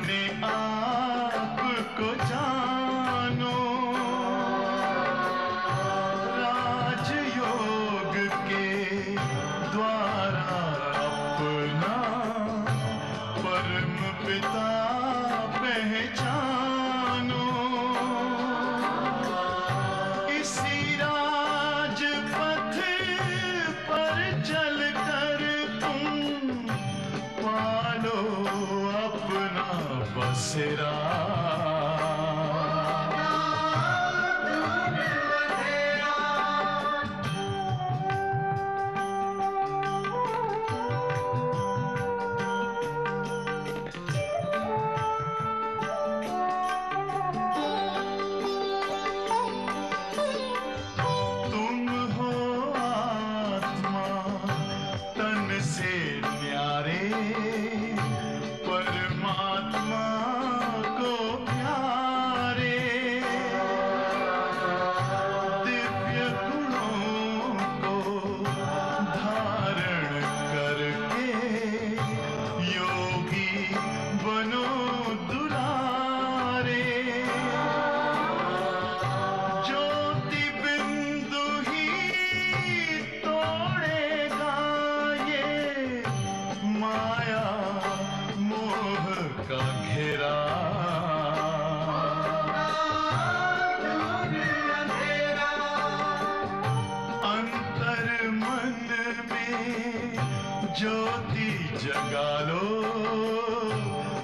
अपने आप को जानो, राजयोग के द्वारा अपना परम पिता पहचानो। इसी राजपथ पर चलकर तुम पालो अपना बसेरा। तुम हो आत्मा तन से न्यारे, परमात्मा को प्यारे। दिव्य गुणों को धारण करके योगी बनो दुलारे। ज्योति बिंदु ही तोड़ेगा ये माया मोह का घेरा। अंतर मन में ज्योति जगा लो,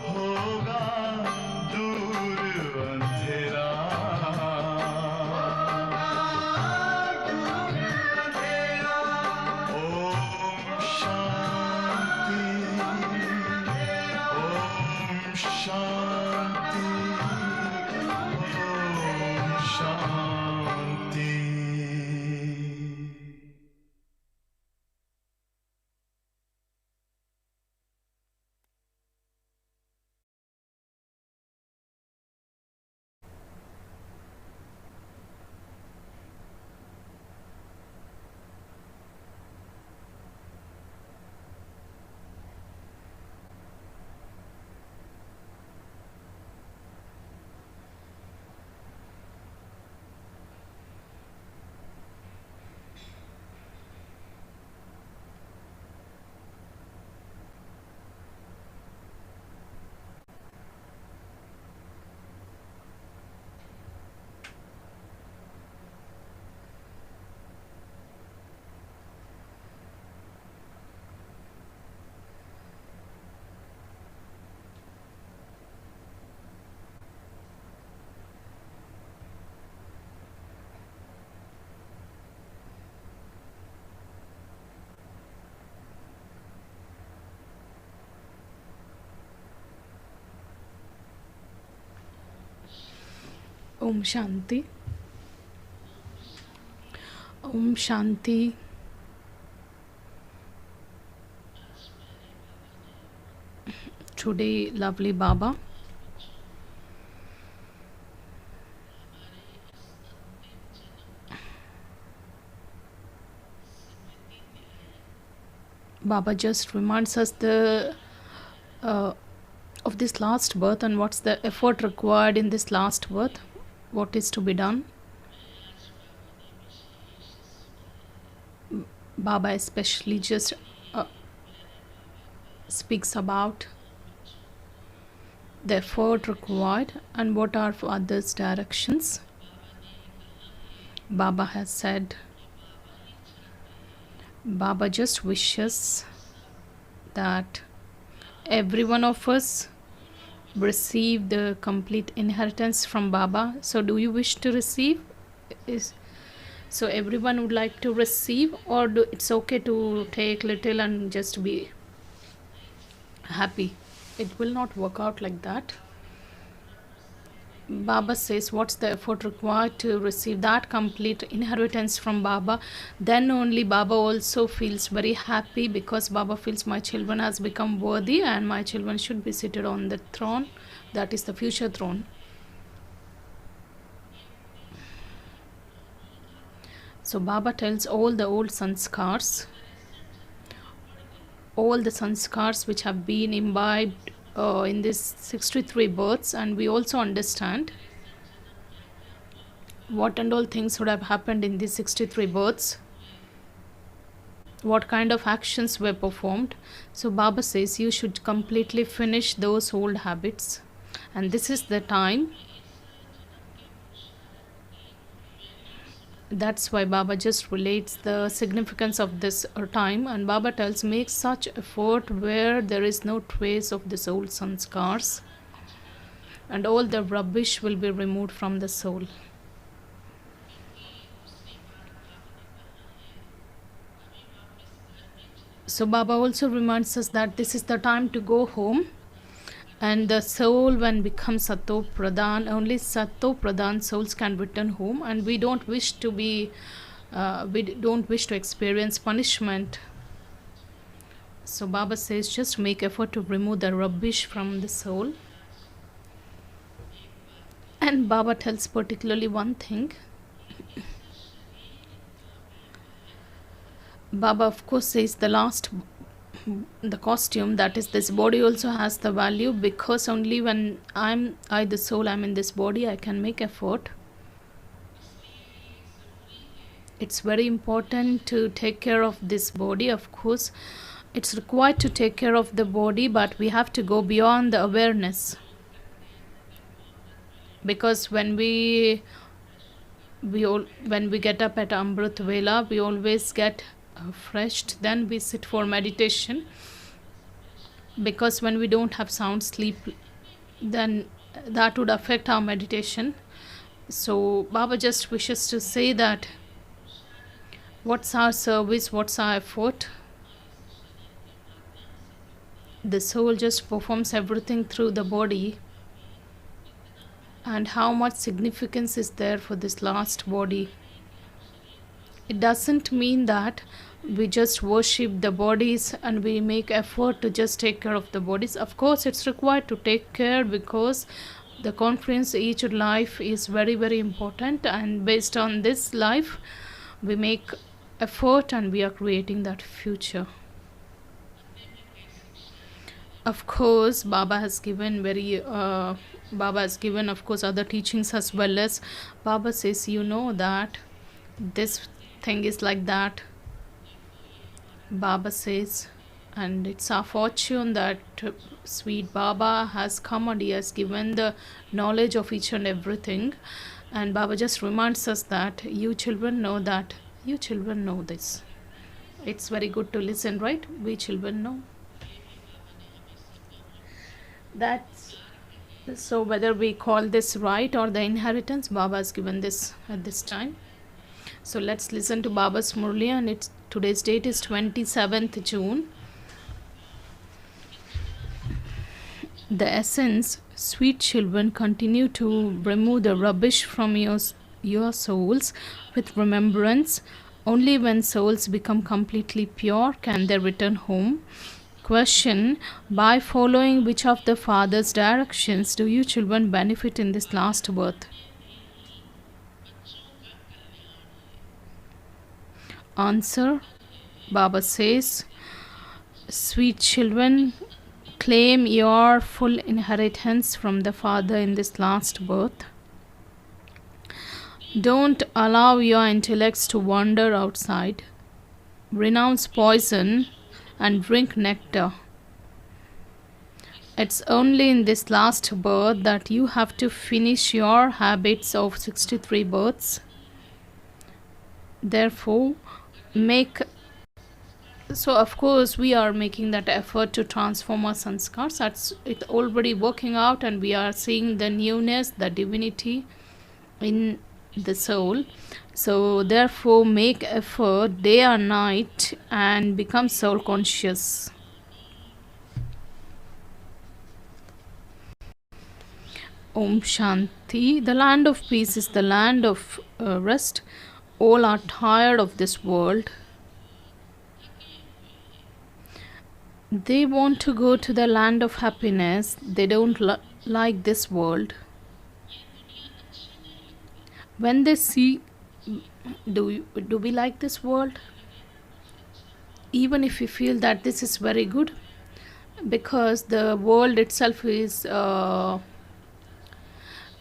होगा दूर अंधेरा। Om Shanti, Om Shanti, Om Shanti. Om Shanti. Om Shanti. Today, lovely Baba just reminds us of this last birth and what's the effort required in this last birth, what is to be done. Baba especially just speaks about the effort required and what are for others' directions. Baba has said, Baba just wishes that every one of us receive the complete inheritance from Baba. So do you wish to receive? So everyone would like to receive, or it's okay to take little and just be happy? It will not work out like that. Baba says, what's the effort required to receive that complete inheritance from Baba? Then only Baba also feels very happy, because Baba feels my children has become worthy and my children should be seated on the throne, that is the future throne. So Baba tells all the old sanskars, all the sanskars which have been imbibed in this 63 births, and we also understand what and all things would have happened in these 63 births, what kind of actions were performed. So Baba says you should completely finish those old habits, and this is the time. That's why Baba just relates the significance of this time, and Baba tells make such effort where there is no trace of this old sanskars, and all the rubbish will be removed from the soul. So Baba also reminds us that this is the time to go home, and the soul when becomes Sato Pradhan, only Sato Pradhan souls can return home, and we don't wish to experience punishment. So Baba says just make effort to remove the rubbish from the soul. And Baba tells particularly one thing. Baba of course says the costume, that is this body, also has the value, because only when I the soul, I'm in this body, I can make effort. It's very important to take care of this body. Of course it's required to take care of the body, but we have to go beyond the awareness, because when we get up at Amrit Vela, we always get refreshed, then we sit for meditation, because when we don't have sound sleep, then that would affect our meditation. So Baba just wishes to say that what's our service, what's our effort. The soul just performs everything through the body, and how much significance is there for this last body. It doesn't mean that we just worship the bodies and we make effort to just take care of the bodies. Of course it's required to take care, because the conference each life is very, very important, and based on this life we make effort and we are creating that future. Of course Baba has given of course other teachings as well. As Baba says, that this thing is like that. Baba says, and it's our fortune that sweet Baba has come and he has given the knowledge of each and everything. And Baba just reminds us that you children know this. It's very good to listen, right? We children know. That's so whether we call this right or the inheritance, Baba has given this at this time. So let's listen to Baba's Murli, and today's date is 27th June. The essence, sweet children, continue to remove the rubbish from your souls with remembrance. Only when souls become completely pure can they return home. Question: by following which of the Father's directions do you children benefit in this last birth? Answer: Baba says, sweet children, claim your full inheritance from the Father in this last birth. Don't allow your intellects to wander outside. Renounce poison and drink nectar. It's only in this last birth that you have to finish your habits of 63 births. Therefore, so of course we are making that effort to transform our sanskars. It's already working out, and we are seeing the newness, the divinity in the soul. So therefore make effort day or night and become soul conscious. Om Shanti. The land of peace is the land of rest. All are tired of this world. They want to go to the land of happiness. They don't like this world. When they see, do we like this world? Even if we feel that this is very good, because the world itself is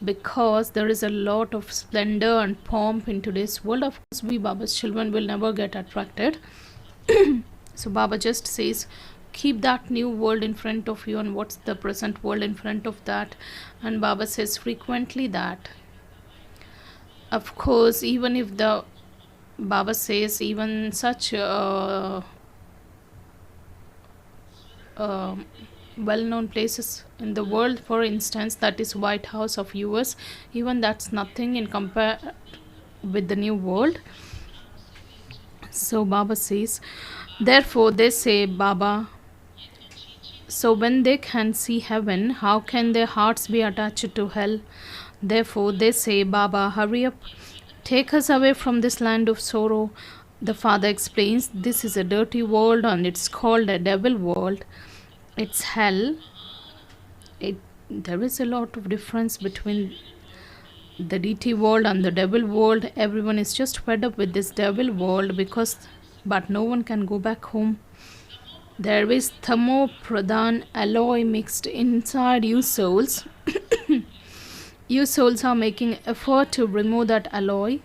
because there is a lot of splendor and pomp in today's world. Of course, we Baba's children will never get attracted. So Baba just says, keep that new world in front of you, and what's the present world in front of that. And Baba says frequently that, of course, even if the Baba says even such well-known places in the world, for instance, that is White House of US, even that's nothing in compare with the new world. So Baba says, therefore they say, Baba, so when they can see heaven, how can their hearts be attached to hell? Therefore they say, Baba, hurry up, take us away from this land of sorrow. The father explains, this is a dirty world and it's called a devil world. It's hell. There is a lot of difference between the DT world and the devil world. Everyone is just fed up with this devil world but no one can go back home. There is Thamo Pradhan alloy mixed inside you souls. You souls are making effort to remove that alloy.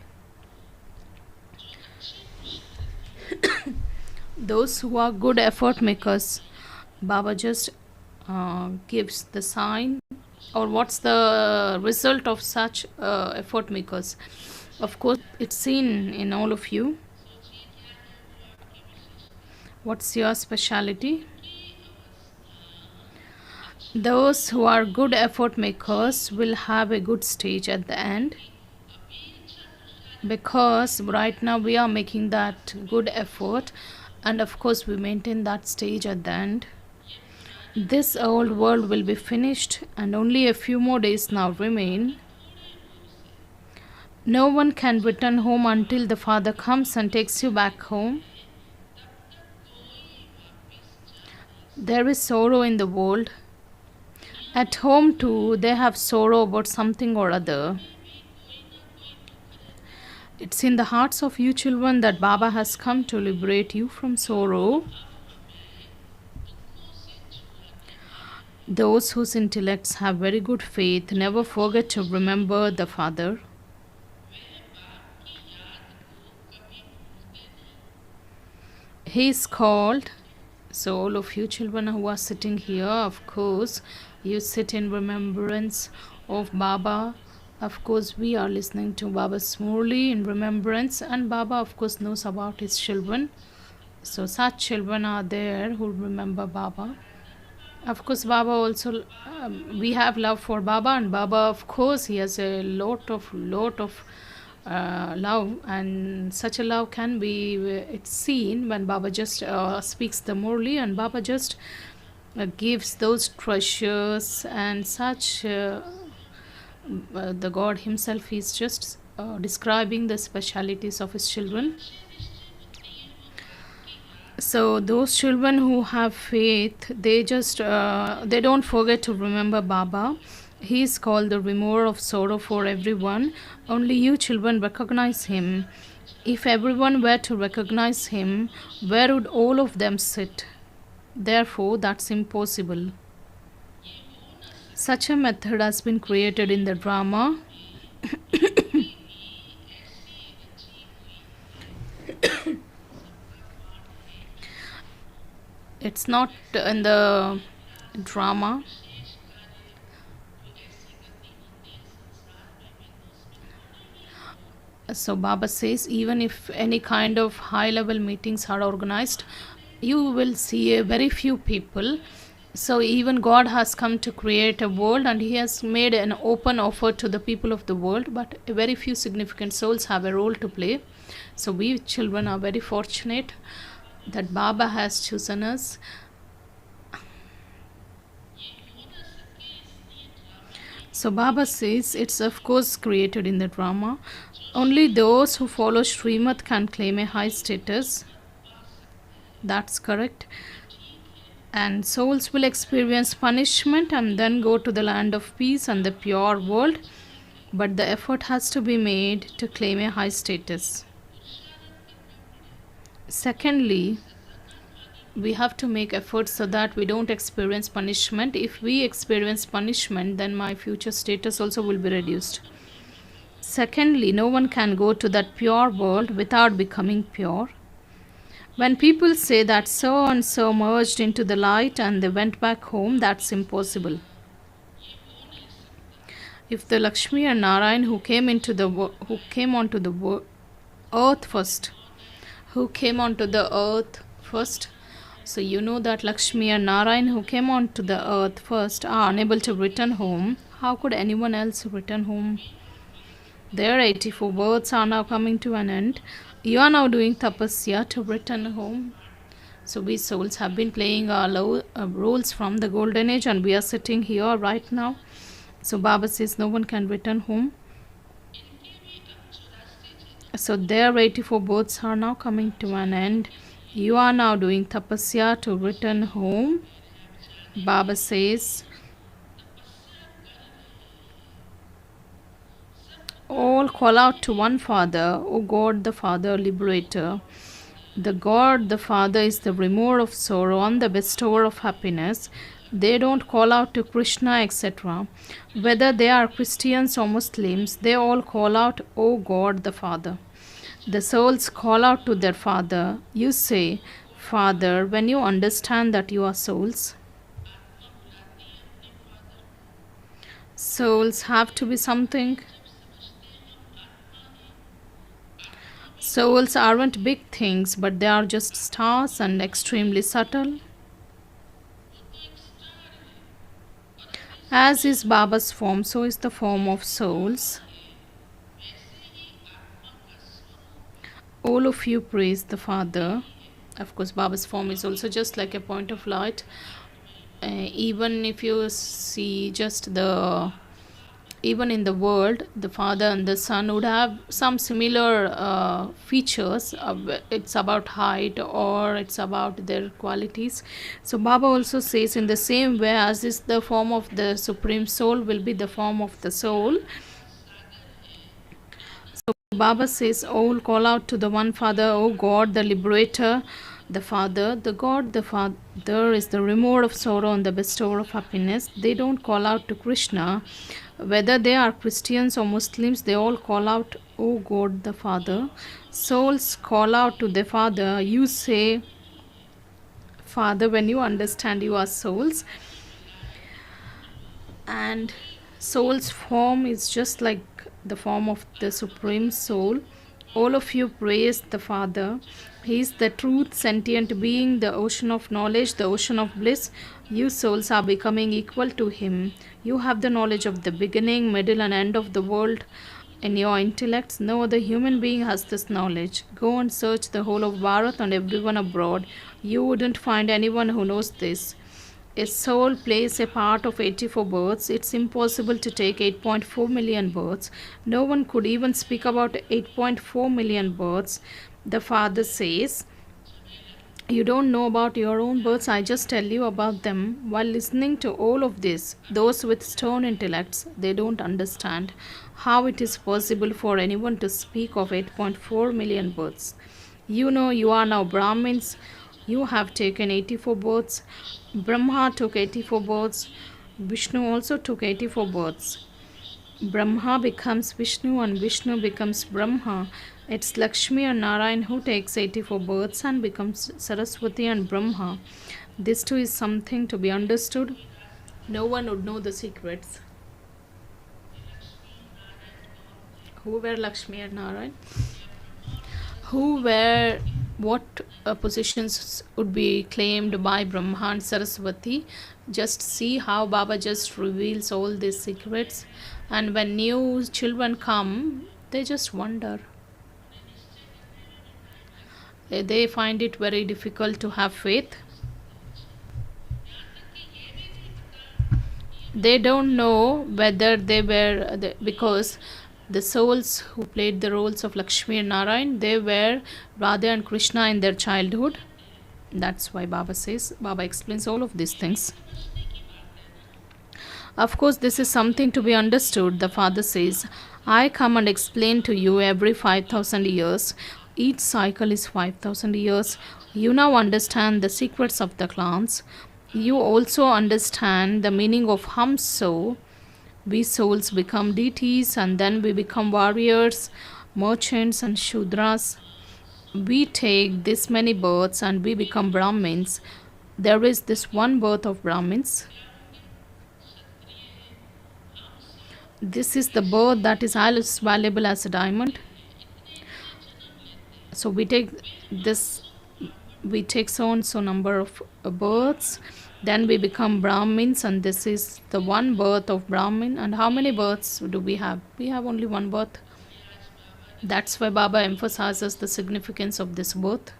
Those who are good effort makers, Baba just gives the sign, or what's the result of such effort makers. Of course, it's seen in all of you. What's your speciality? Those who are good effort makers will have a good stage at the end, because right now we are making that good effort, and of course we maintain that stage at the end. This old world will be finished and only a few more days now remain. No one can return home until the Father comes and takes you back home. There is sorrow in the world. At home too, they have sorrow about something or other. It's in the hearts of you children that Baba has come to liberate you from sorrow. Those whose intellects have very good faith never forget to remember the Father. He is called. So all of you children who are sitting here, of course, you sit in remembrance of Baba. Of course, we are listening to Baba's Murli in remembrance, and Baba, of course, knows about his children. So such children are there who remember Baba. Of course, Baba also, we have love for Baba, and Baba, of course, he has a lot of love, and such a love can be it's seen when Baba just speaks the Murli, and Baba just gives those treasures and such. The God himself is just describing the specialities of his children. So those children who have faith, they just they don't forget to remember Baba. He is called the remover of sorrow for everyone. Only you children recognize him. If everyone were to recognize him, where would all of them sit? Therefore, that's impossible. Such a method has been created in the drama. It's not in the drama. So Baba says, even if any kind of high level meetings are organized, you will see a very few people. So even God has come to create a world, and he has made an open offer to the people of the world, but a very few significant souls have a role to play. So we children are very fortunate that Baba has chosen us. So Baba says it's of course created in the drama. Only those who follow Srimad can claim a high status. That's correct. And souls will experience punishment and then go to the land of peace and the pure world. But the effort has to be made to claim a high status. Secondly, we have to make efforts so that we don't experience punishment. If we experience punishment, then my future status also will be reduced. Secondly, no one can go to that pure world without becoming pure. When people say that so and so merged into the light and they went back home, that's impossible. If the Lakshmi and Narayan who came onto the earth first, so you know that Lakshmi and Narayan who came onto the earth first are unable to return home. How could anyone else return home? Their 84 births are now coming to an end. You are now doing tapasya to return home. So we souls have been playing our roles from the golden age, and we are sitting here right now. So Baba says no one can return home. So their 84 births are now coming to an end. You are now doing tapasya to return home. Baba says, all call out to one Father, O God the Father, Liberator. The God the Father is the remover of sorrow and the bestower of happiness. They don't call out to Krishna, etc. Whether they are Christians or Muslims, they all call out, O God the Father. The souls call out to their Father. You say, Father, when you understand that you are souls. Souls have to be something. Souls aren't big things, but they are just stars and extremely subtle. As is Baba's form, so is the form of souls. All of you praise the Father. Of course, Baba's form is also just like a point of light. Even if you see just even in the world, the Father and the Son would have some similar features. It's about height or it's about their qualities. So Baba also says, in the same way as is the form of the Supreme Soul will be the form of the soul. So Baba says, all call out to the one Father, O God, the Liberator, the Father. The God, the Father, is the remover of sorrow and the bestower of happiness. They don't call out to Krishna. Whether they are Christians or Muslims, they all call out, O God the Father. Souls call out to the Father. You say, Father, when you understand you are souls. And soul's form is just like the form of the Supreme Soul. All of you praise the Father. He is the truth, sentient being, the ocean of knowledge, the ocean of bliss. You souls are becoming equal to Him. You have the knowledge of the beginning, middle and end of the world in your intellects. No other human being has this knowledge. Go and search the whole of Bharat and everyone abroad. You wouldn't find anyone who knows this. A soul plays a part of 84 births. It's impossible to take 8.4 million births. No one could even speak about 8.4 million births. The Father says, you don't know about your own births, I just tell you about them. While listening to all of this, those with stone intellects, they don't understand how it is possible for anyone to speak of 8.4 million births. You know you are now Brahmins. You have taken 84 births. Brahma took 84 births. Vishnu also took 84 births. Brahma becomes Vishnu and Vishnu becomes Brahma. It's Lakshmi and Narayan who takes 84 births and becomes Saraswati and Brahma. This too is something to be understood. No one would know the secrets. Who were Lakshmi and Narayan? Who were what positions would be claimed by Brahma and Saraswati? Just see how Baba just reveals all these secrets. And when new children come, they just wonder. They find it very difficult to have faith. They don't know whether they were, because the souls who played the roles of Lakshmi and Narayan, they were Radha and Krishna in their childhood. That's why Baba explains all of these things. Of course, this is something to be understood. The Father says, I come and explain to you every 5,000 years. each cycle is 5000 years. You now understand the secrets of the clans. You also understand the meaning of Hamso. We souls become deities and then we become warriors, merchants, and Shudras. We take this many births and we become Brahmins. There is this one birth of Brahmins. This is the birth that is as valuable as a diamond. So we take this, we take so and so number of births, then we become Brahmins, and this is the one birth of Brahmin. And how many births do we have? We have only one birth. That's why Baba emphasizes the significance of this birth.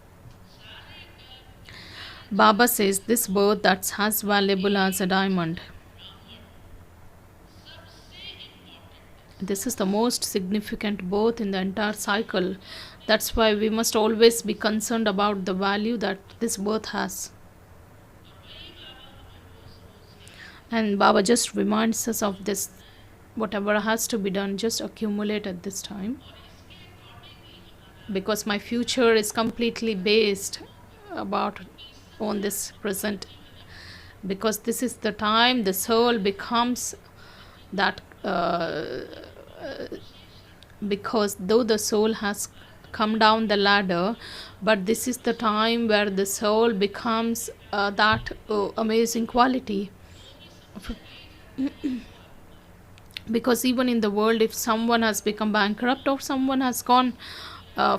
Baba says this birth that's as valuable as a diamond. This is the most significant birth in the entire cycle. That's why we must always be concerned about the value that this birth has. And Baba just reminds us of this. Whatever has to be done, just accumulate at this time. Because my future is completely based on this present. Because this is the time the soul becomes that. Because though the soul has come down the ladder, but this is the time where the soul becomes that amazing quality. Because even in the world, if someone has become bankrupt or someone has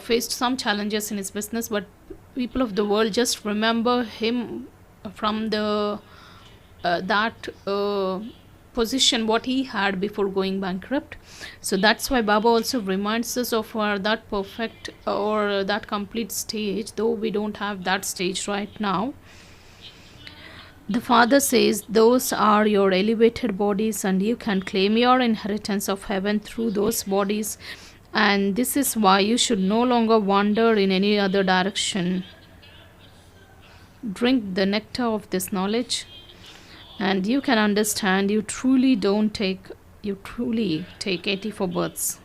faced some challenges in his business, but people of the world just remember him from the that position what he had before going bankrupt. So that's why Baba also reminds us of that perfect or that complete stage, though we don't have that stage right now. The Father says those are your elevated bodies and you can claim your inheritance of heaven through those bodies, and this is why you should no longer wander in any other direction. Drink the nectar of this knowledge and you can understand you truly take 84 births.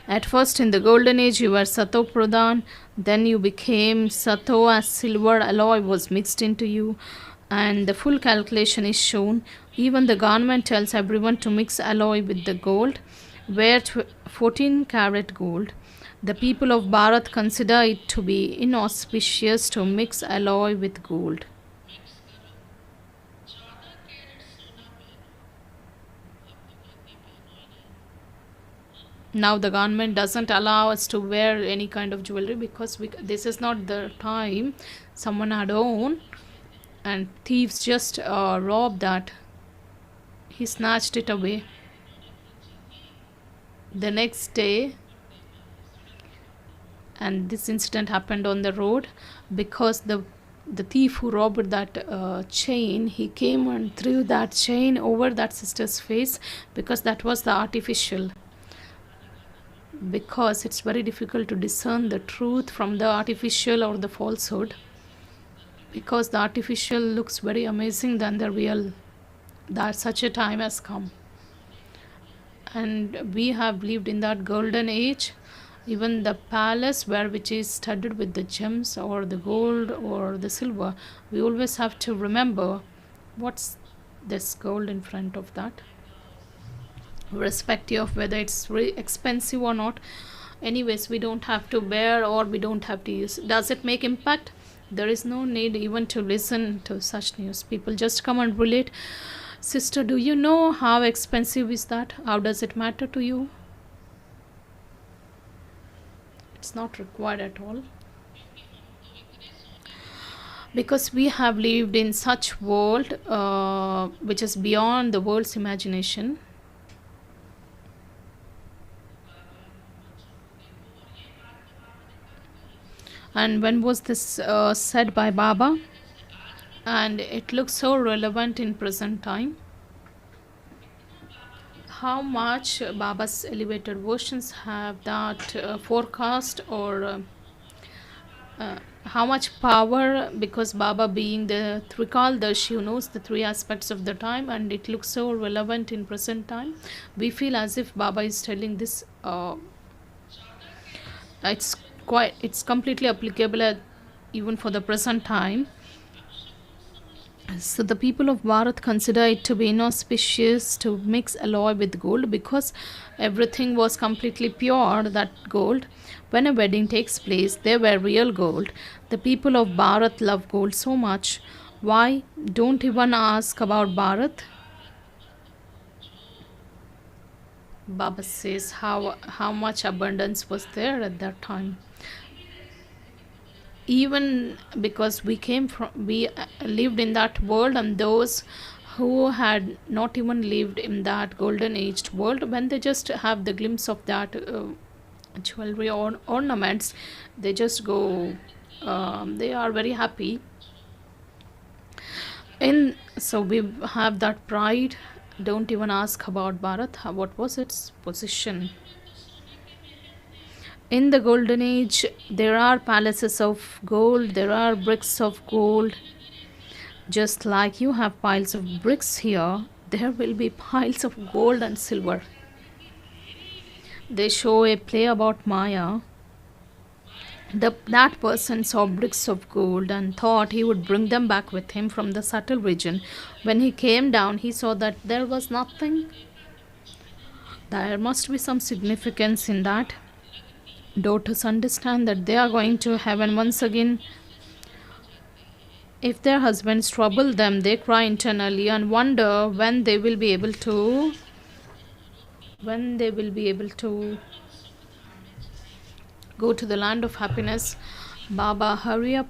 At first in the golden age you were Sato Pradhan, then you became Sato as silver alloy was mixed into you, and the full calculation is shown. Even the government tells everyone to mix alloy with the gold. Wear 14 karat gold. The people of Bharat consider it to be inauspicious to mix alloy with gold. Now the government doesn't allow us to wear any kind of jewelry because this is not the time. Someone had owned and thieves just robbed that. He snatched it away. The next day, and this incident happened on the road because the thief who robbed that chain, he came and threw that chain over that sister's face because that was the artificial. Because it's very difficult to discern the truth from the artificial or the falsehood, because the artificial looks very amazing than the real. That such a time has come, and we have lived in that golden age. Even the palace which is studded with the gems or the gold or the silver, we always have to remember what's this gold in front of that, irrespective of whether it's really expensive or not. Anyways, we don't have to wear or we don't have to use. Does it make impact? There is no need even to listen to such news. People just come and relate. Sister, do you know how expensive is that? How does it matter to you? It's not required at all. Because we have lived in such world which is beyond the world's imagination. And when was this said by Baba? And it looks so relevant in present time. How much Baba's elevated versions have that forecast or how much power, because Baba being the Trikaldarshi who knows the three aspects of the time, and it looks so relevant in present time. We feel as if Baba is telling this It's it's completely applicable even for the present time. So the people of Bharat consider it to be inauspicious to mix alloy with gold because everything was completely pure, that gold. When a wedding takes place, they wear real gold. The people of Bharat love gold so much. Why? Don't even ask about Bharat. Baba says how much abundance was there at that time. Even because we lived in that world, and those who had not even lived in that golden aged world, when they just have the glimpse of that jewelry or ornaments, they just go, they are very happy. In so we have that pride. Don't even ask about Bharat. What was its position? In the golden age, there are palaces of gold, there are bricks of gold. Just like you have piles of bricks here, there will be piles of gold and silver. They show a play about Maya. That person saw bricks of gold and thought he would bring them back with him from the subtle region. When he came down, he saw that there was nothing. There must be some significance in that. Daughters understand that they are going to heaven once again. If their husbands trouble them, they cry internally and wonder when they will be able to go to the land of happiness. Baba, hurry up.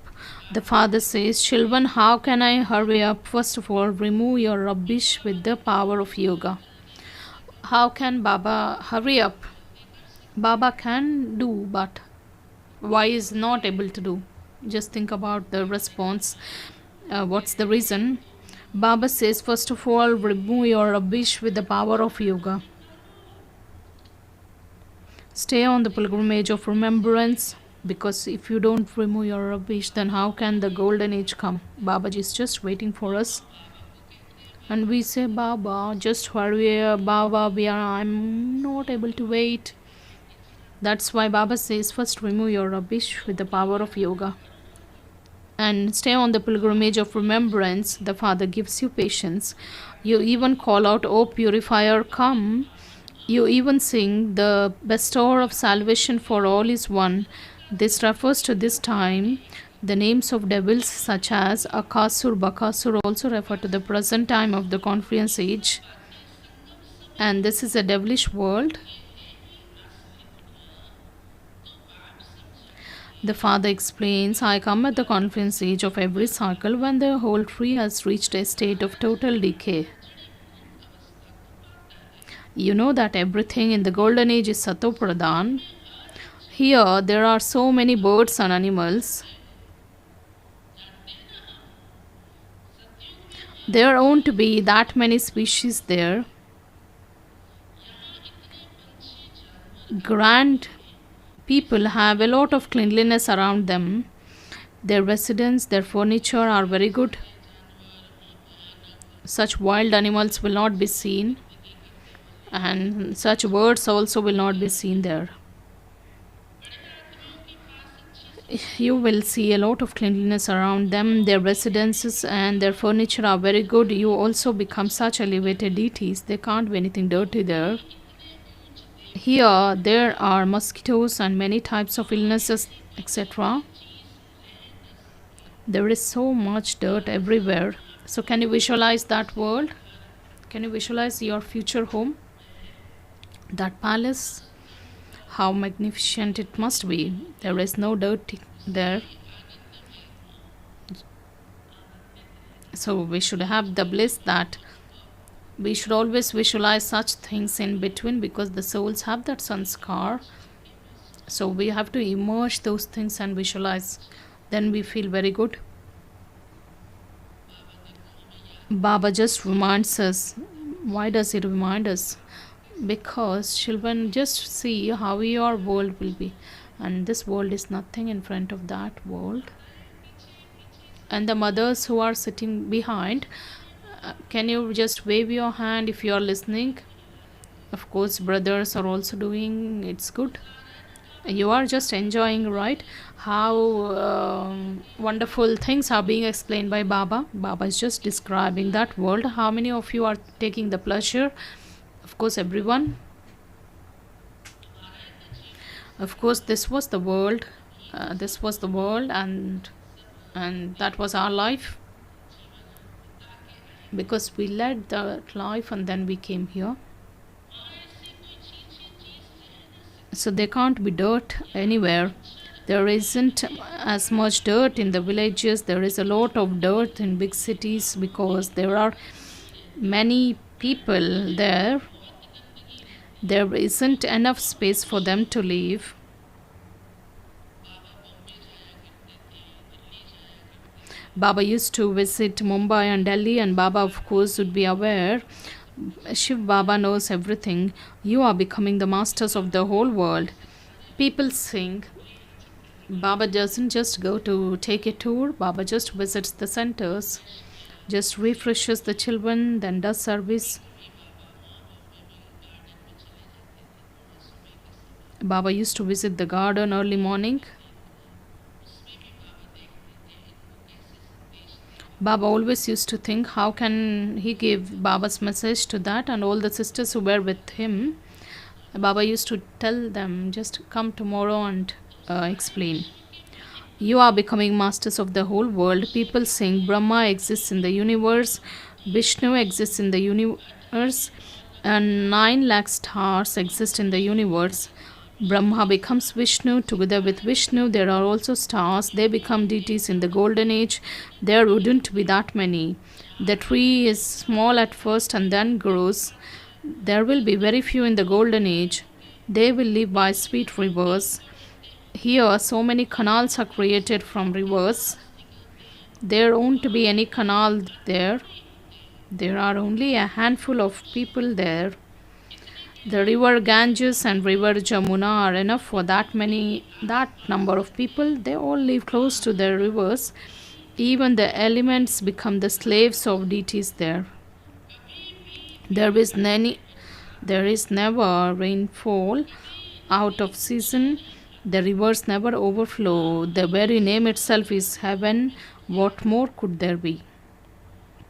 The father says, children, how can I hurry up? First of all, remove your rubbish with the power of yoga. How can Baba hurry up? Baba can do, but why is not able to do? Just think about the response. What's the reason? Baba says, first of all, remove your rubbish with the power of yoga. Stay on the pilgrimage of remembrance, because if you don't remove your rubbish, then how can the golden age come? Babaji is just waiting for us. And we say, Baba, just hurry, Baba, I'm not able to wait. That's why Baba says, first remove your rubbish with the power of yoga. And stay on the pilgrimage of remembrance. The Father gives you patience. You even call out, O purifier, come. You even sing, the bestower of salvation for all is one. This refers to this time. The names of devils such as Akasur, Bakasur also refer to the present time of the confluence age. And this is a devilish world. The Father explains, I come at the confluence age of every cycle when the whole tree has reached a state of total decay. You know that everything in the golden age is Sato Pradhan. Here there are so many birds and animals. There won't be that many species there. Grand people have a lot of cleanliness around them. Their residence, their furniture are very good. Such wild animals will not be seen, and such birds also will not be seen there. You will see a lot of cleanliness around them. Their residences and their furniture are very good. You also become such elevated deities. There can't be anything dirty there. Here there are mosquitoes and many types of illnesses, etc. There is so much dirt everywhere. So can you visualize that world? Can you visualize your future home? That palace? How magnificent it must be. There is no dirt there. So we should have the bliss that we should always visualize such things in between, because the souls have that sanskar. So we have to immerse those things and visualize. Then we feel very good. Baba just reminds us. Why does he remind us? Because children, just see how your world will be. And this world is nothing in front of that world. And the mothers who are sitting behind, can you just wave your hand if you are listening? Of course, brothers are also doing. It's good. You are just enjoying, right? How wonderful things are being explained by Baba. Baba is just describing that world. How many of you are taking the pleasure? Of course, everyone. Of course, this was the world. This was the world, and that was our life, because we led that life and then we came here. So there can't be dirt anywhere. There isn't as much dirt in the villages. There is a lot of dirt in big cities because there are many people there. There isn't enough space for them to live. Baba used to visit Mumbai and Delhi, and Baba, of course, would be aware. Shiv Baba knows everything. You are becoming the masters of the whole world. People sing. Baba doesn't just go to take a tour. Baba just visits the centers, just refreshes the children, then does service. Baba used to visit the garden early morning. Baba always used to think how can he give Baba's message to that, and all the sisters who were with him. Baba used to tell them, just come tomorrow and explain. You are becoming masters of the whole world. People sing Brahma exists in the universe, Vishnu exists in the universe, and 9 lakh stars exist in the universe. Brahma becomes Vishnu. Together with Vishnu, there are also stars. They become deities in the golden age. There wouldn't be that many. The tree is small at first and then grows. There will be very few in the golden age. They will live by sweet rivers. Here, so many canals are created from rivers. There won't be any canal there. There are only a handful of people there. The river Ganges and river Jamuna are enough for that number of people. They all live close to the rivers. Even the elements become the slaves of deities there. There is never rainfall out of season. The rivers never overflow. The very name itself is heaven. What more could there be?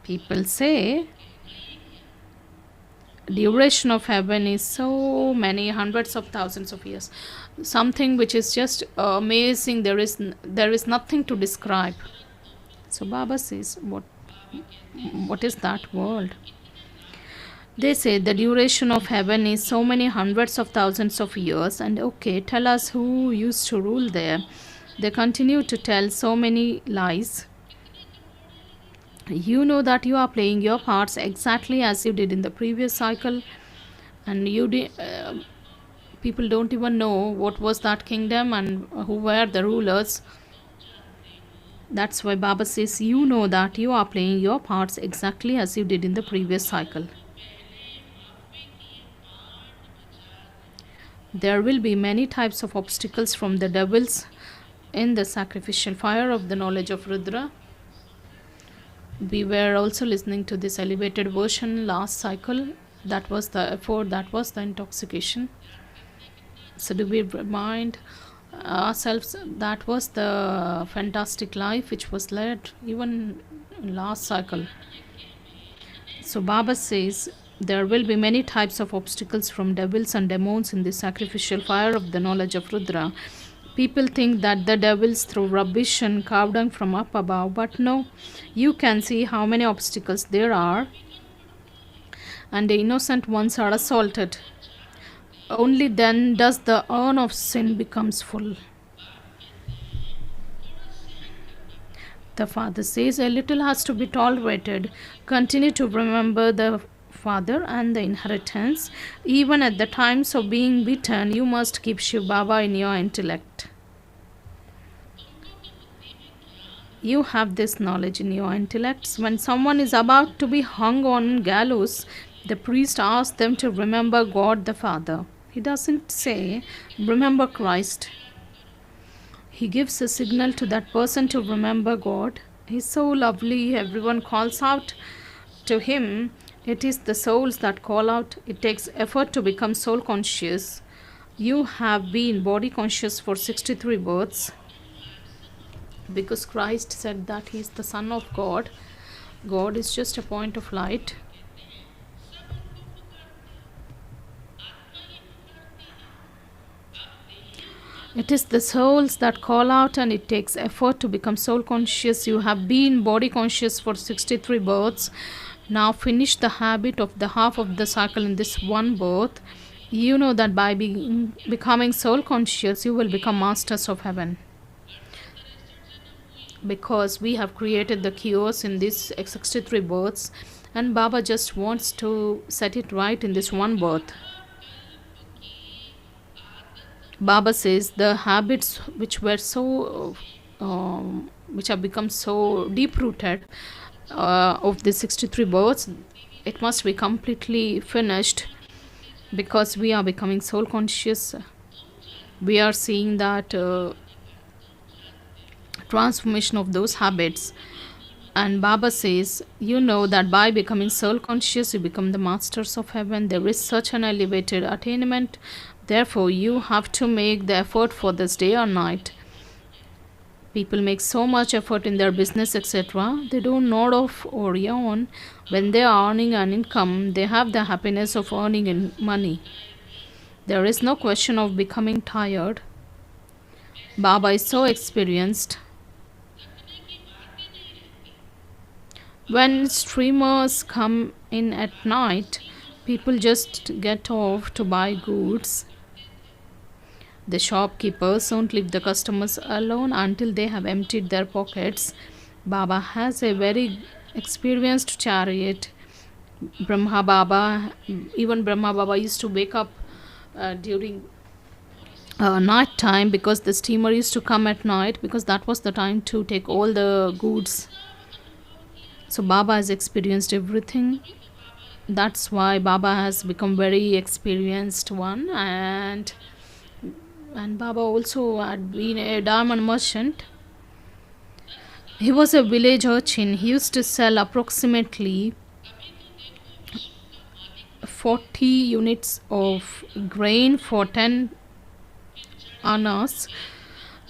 People say duration of heaven is so many hundreds of thousands of years, something which is just amazing. There is nothing to describe. So Baba says, what is that world? They say the duration of heaven is so many hundreds of thousands of years, and okay, tell us who used to rule there. They continue to tell so many lies. You know that you are playing your parts exactly as you did in the previous cycle, and people don't even know what was that kingdom and who were the rulers. That's why Baba says, you know that you are playing your parts exactly as you did in the previous cycle. There will be many types of obstacles from the devils in the sacrificial fire of the knowledge of Rudra. We were also listening to this elevated version last cycle. That was the effort, that was the intoxication. So do we remind ourselves that was the fantastic life which was led even last cycle. So Baba says there will be many types of obstacles from devils and demons in the sacrificial fire of the knowledge of Rudra. People think that the devils throw rubbish and cow dung from up above, but no, you can see how many obstacles there are, and the innocent ones are assaulted. Only then does the urn of sin becomes full. The Father says a little has to be tolerated. Continue to remember the Father and the inheritance. Even at the times of being beaten, you must keep Shiv Baba in your intellect. You have this knowledge in your intellects. When someone is about to be hung on gallows, the priest asks them to remember God the Father. He doesn't say, remember Christ. He gives a signal to that person to remember God. He's so lovely. Everyone calls out to him. It is the souls that call out. It takes effort to become soul conscious. You have been body conscious for 63 births, because Christ said that he is the Son of God. God is just a point of light. It is the souls that call out, and it takes effort to become soul conscious. You have been body conscious for 63 births. Now finish the habit of the half of the cycle in this one birth. You know that by becoming soul conscious, you will become masters of heaven. Because we have created the chaos in these 63 births, and Baba just wants to set it right in this one birth. Baba says the habits which were so which have become so deep rooted of the 63 births, it must be completely finished, because we are becoming soul conscious. We are seeing that transformation of those habits. And Baba says, you know that by becoming soul conscious, you become the masters of heaven. There is such an elevated attainment. Therefore, you have to make the effort for this day or night. People make so much effort in their business, etc. They don't nod off or yawn. When they are earning an income, they have the happiness of earning money. There is no question of becoming tired. Baba is so experienced. When streamers come in at night, people just get off to buy goods. The shopkeepers don't leave the customers alone until they have emptied their pockets. Baba has a very experienced chariot. Brahma Baba used to wake up during night time, because the steamer used to come at night, because that was the time to take all the goods. So Baba has experienced everything. That's why Baba has become very experienced one. And Baba also had been a diamond merchant. He was a village urchin. He used to sell approximately 40 units of grain for 10 annas.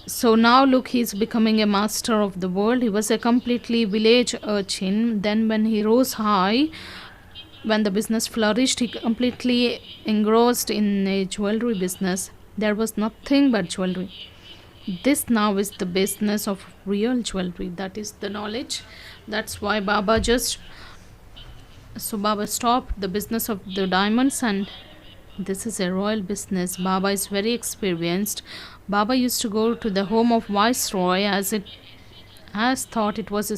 So now look, he's becoming a master of the world. He was a completely village urchin. Then when he rose high, when the business flourished, he completely engrossed in a jewelry business. There was nothing but jewelry. This now is the business of real jewelry. That is the knowledge. That's why Baba stopped the business of the diamonds, and this is a royal business. Baba is very experienced. Baba used to go to the home of Viceroy as if it was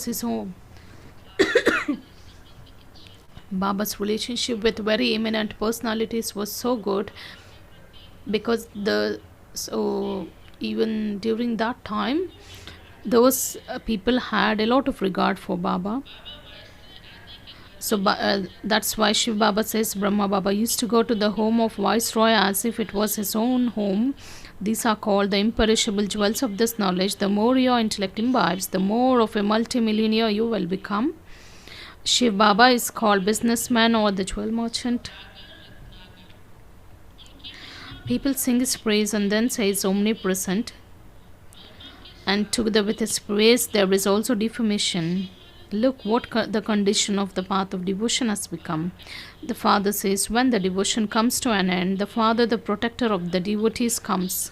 his home. Baba's relationship with very eminent personalities was so good, because even during that time, those people had a lot of regard for Baba. So that's why Shiv Baba says Brahma Baba used to go to the home of Viceroy as if it was his own home. These are called the imperishable jewels of this knowledge. The more your intellect imbibes, the more of a multimillionaire you will become. Shiv Baba is called businessman or the jewel merchant. People sing his praise and then say it's omnipresent. And together with his praise, there is also defamation. Look what the condition of the path of devotion has become. The Father says, when the devotion comes to an end, the Father, the protector of the devotees, comes.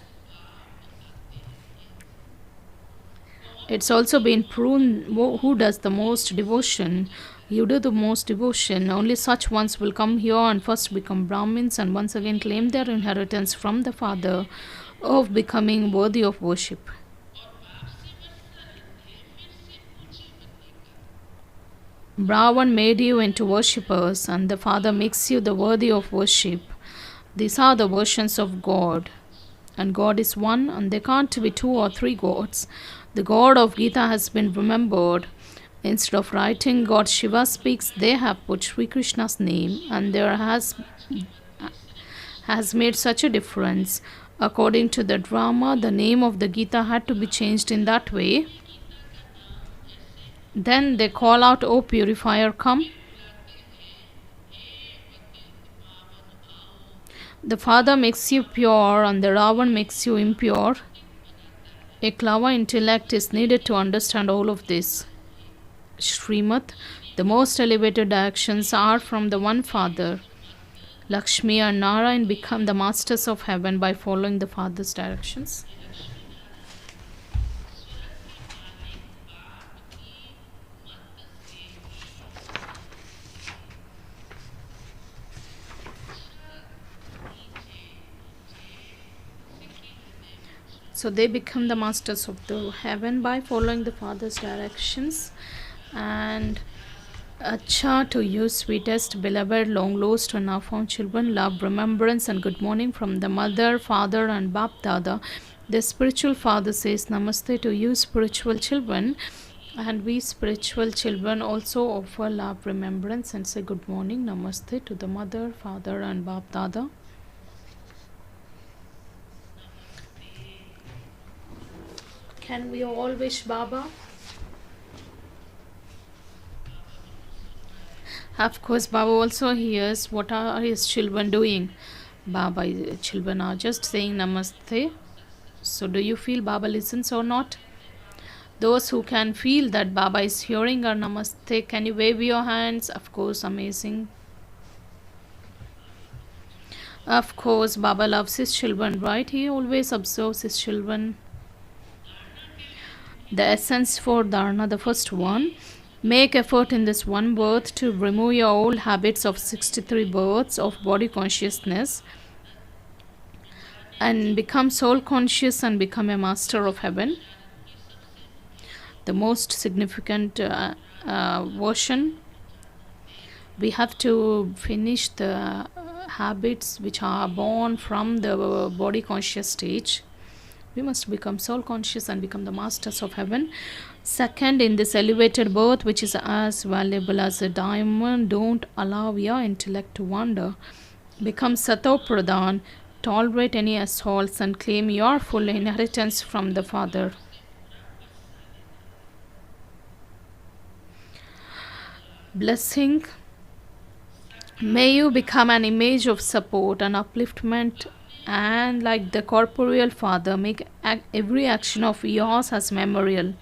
It's also been proven who does the most devotion. You do the most devotion. Only such ones will come here and first become Brahmins and once again claim their inheritance from the Father of becoming worthy of worship. Brahman made you into worshippers, and the Father makes you the worthy of worship. These are the versions of God. And God is one, and there can't be two or three gods. The God of Gita has been remembered. Instead of writing God Shiva speaks, they have put Sri Krishna's name, and there has made such a difference. According to the drama, the name of the Gita had to be changed in that way. Then they call out, "O purifier, come." The Father makes you pure and the Ravan makes you impure. A clever intellect is needed to understand all of this. Srimad, the most elevated actions are from the one Father. Lakshmi and Narayan become the masters of heaven by following the Father's directions. So they become the masters of the heaven by following the Father's directions. And Acha to you, sweetest, beloved, long lost and now found children, love, remembrance, and good morning from the Mother, Father, and Bap Dada. The spiritual father says Namaste to you, spiritual children. And we spiritual children also offer love, remembrance, and say good morning, Namaste to the Mother, Father, and Bap Dada. Can we all wish Baba? Of course, Baba also hears what are his children doing. Baba, children are just saying Namaste. So do you feel Baba listens or not? Those who can feel that Baba is hearing our Namaste, can you wave your hands? Of course, amazing. Of course, Baba loves his children, right? He always observes his children. The essence for Dharana, the first one. Make effort in this one birth to remove your old habits of 63 births of body consciousness and become soul conscious and become a master of heaven. The most significant version. We have to finish the habits which are born from the body conscious stage. We must become soul conscious and become the masters of heaven. Second, in this elevated birth, which is as valuable as a diamond, don't allow your intellect to wander. Become Sato Pradhan, tolerate any assaults, and claim your full inheritance from the Father. Blessing. May you become an image of support and upliftment, and like the corporeal Father, make every action of yours as memorial.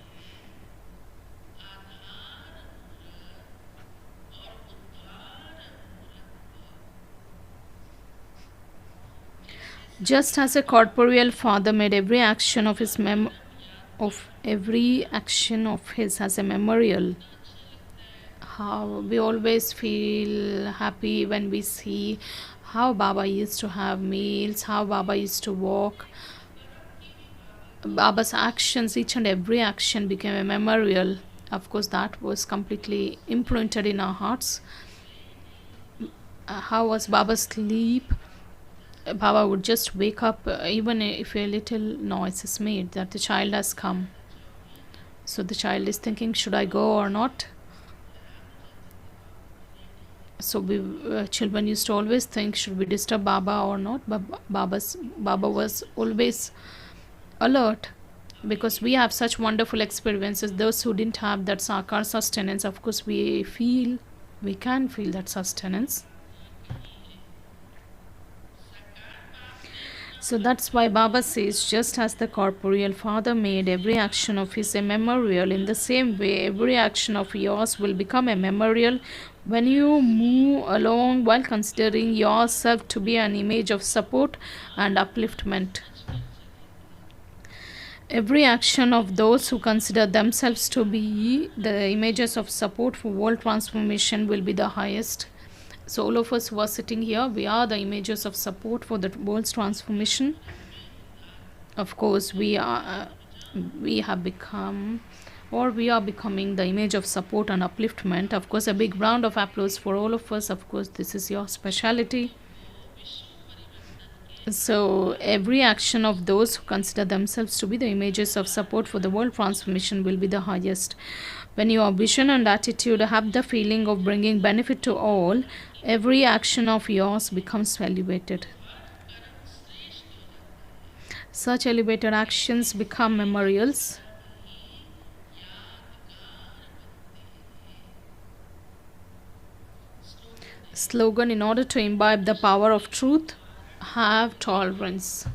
Just as a corporeal Father made every action of his as a memorial. How we always feel happy when we see how Baba used to have meals, how Baba used to walk. Baba's actions, each and every action became a memorial. Of course, that was completely imprinted in our hearts. How was Baba's sleep? Baba would just wake up even if a little noise is made that the child has come. So the child is thinking, should I go or not? So children used to always think, should we disturb Baba or not? But Baba was always alert, because we have such wonderful experiences. Those who didn't have that sakar sustenance, of course we can feel that sustenance. So that's why Baba says, just as the corporeal Father made every action of his a memorial, in the same way every action of yours will become a memorial when you move along while considering yourself to be an image of support and upliftment. Every action of those who consider themselves to be the images of support for world transformation will be the highest. So all of us who are sitting here, we are the images of support for the world's transformation. Of course, we are becoming the image of support and upliftment. Of course, a big round of applause for all of us. Of course, this is your speciality. So every action of those who consider themselves to be the images of support for the world transformation will be the highest. When your vision and attitude have the feeling of bringing benefit to all, every action of yours becomes elevated. Such elevated actions become memorials. Slogan: in order to imbibe the power of truth, have tolerance.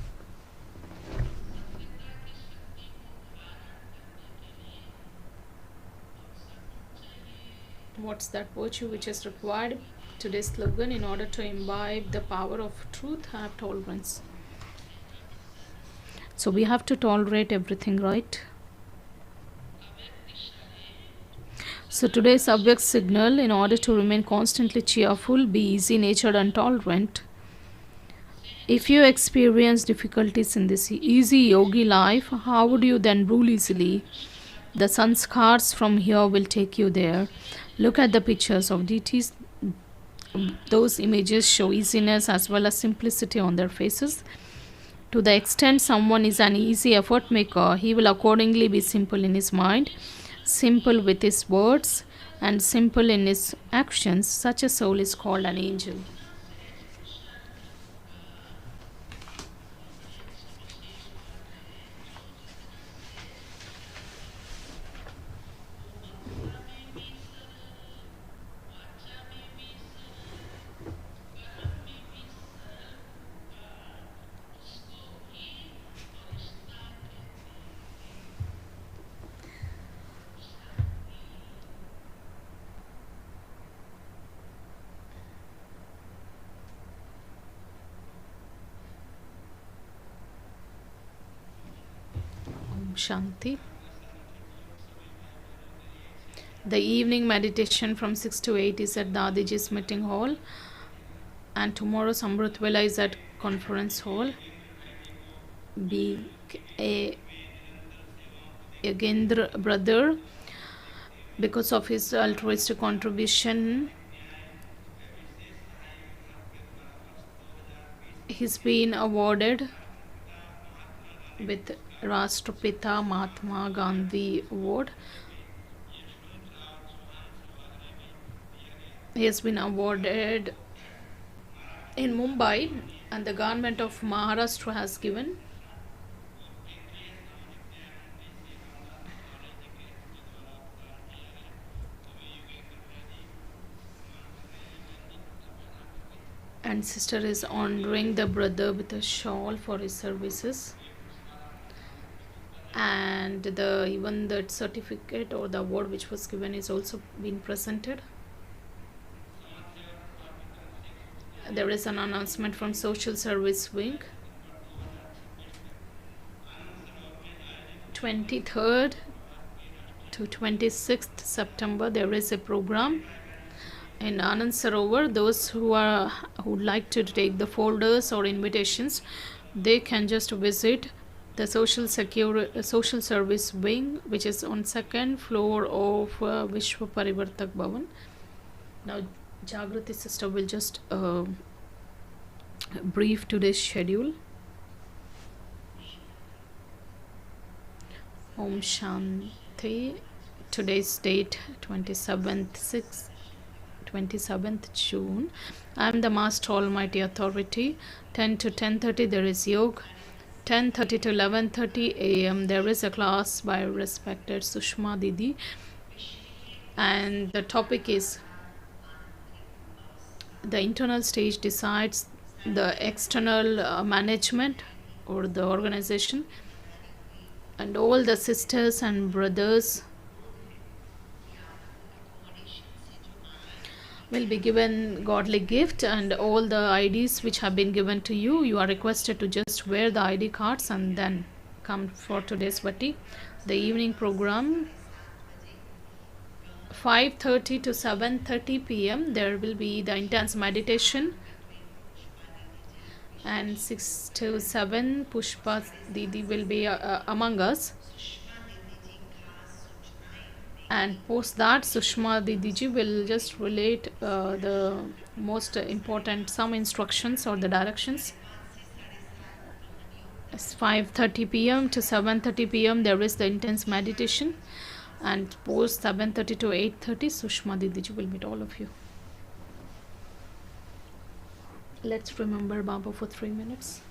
What's that virtue which is required? Today's slogan: in order to imbibe the power of truth, have tolerance. So we have to tolerate everything, right? So today's object signal: in order to remain constantly cheerful, be easy natured and tolerant. If you experience difficulties in this easy yogi life, how would you then rule easily? The sanskars from here will take you there. Look at the pictures of deities. Those images show easiness as well as simplicity on their faces. To the extent someone is an easy effort maker, he will accordingly be simple in his mind, simple with his words, and simple in his actions. Such a soul is called an angel. Shanti. The evening meditation from 6 to 8 is at Dadiji's meeting hall, and tomorrow's Amrit Vela is at conference hall. Be a Yogendra brother, because of his altruistic contribution, he's been awarded with Rashtrapita Mahatma Gandhi Award. He has been awarded in Mumbai, and the government of Maharashtra has given. And sister is honoring the brother with a shawl for his services. And even that certificate or the award which was given is also been presented. There is an announcement from Social Service Wing. 23rd to 26th September there is a program in Anand Sarovar. Those who would like to take the folders or invitations, they can just visit the social service wing, which is on second floor of Vishwa Parivartak Bhavan. Now Jagrati sister will just brief today's schedule. Om Shanti. Today's date 27th June. I am the Master Almighty Authority. 10 to 10:30 there is yoga. 10:30 to 11:30 a.m. there is a class by respected Sushma Didi, and the topic is the internal stage decides the external management or the organization, and all the sisters and brothers will be given godly gift, and all the IDs which have been given to you, you are requested to just wear the ID cards and then come for today's Vati. The evening program 5:30 to 7:30 p.m. there will be the intense meditation, and 6 to 7 Pushpa Didi will be among us, and post that Sushma Didiji will just relate the most important some instructions or the directions. It's 5:30 p.m. to 7:30 p.m. there is the intense meditation, and post 7:30 to 8:30 Sushma Didiji will meet all of you. Let's remember Baba for 3 minutes.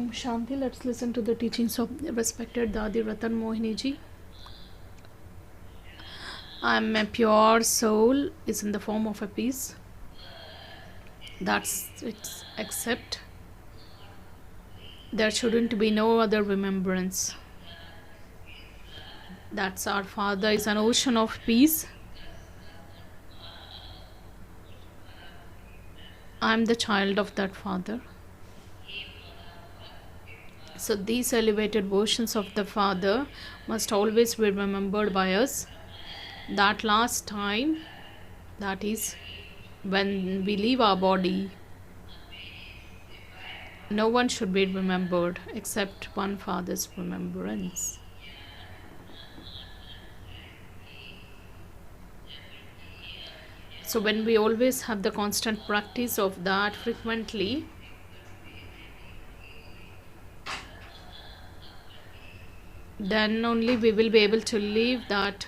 Om Shanti. Let's listen to the teachings of respected Dadi Ratan Mohini ji. I'm a pure soul is in the form of a peace. That's it. Except there shouldn't be no other remembrance. That's our Father is an ocean of peace. I'm the child of that Father. So these elevated versions of the Father must always be remembered by us. That last time, that is when we leave our body, no one should be remembered except one Father's remembrance. So when we always have the constant practice of that frequently, then only we will be able to live that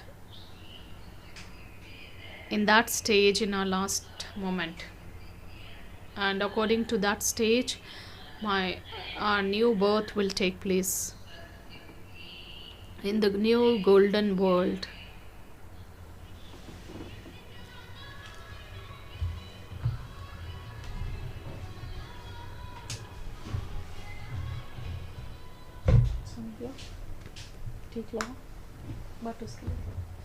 in that stage in our last moment. And according to that stage, our new birth will take place in the new golden world. ठीक लगा but उसके लिए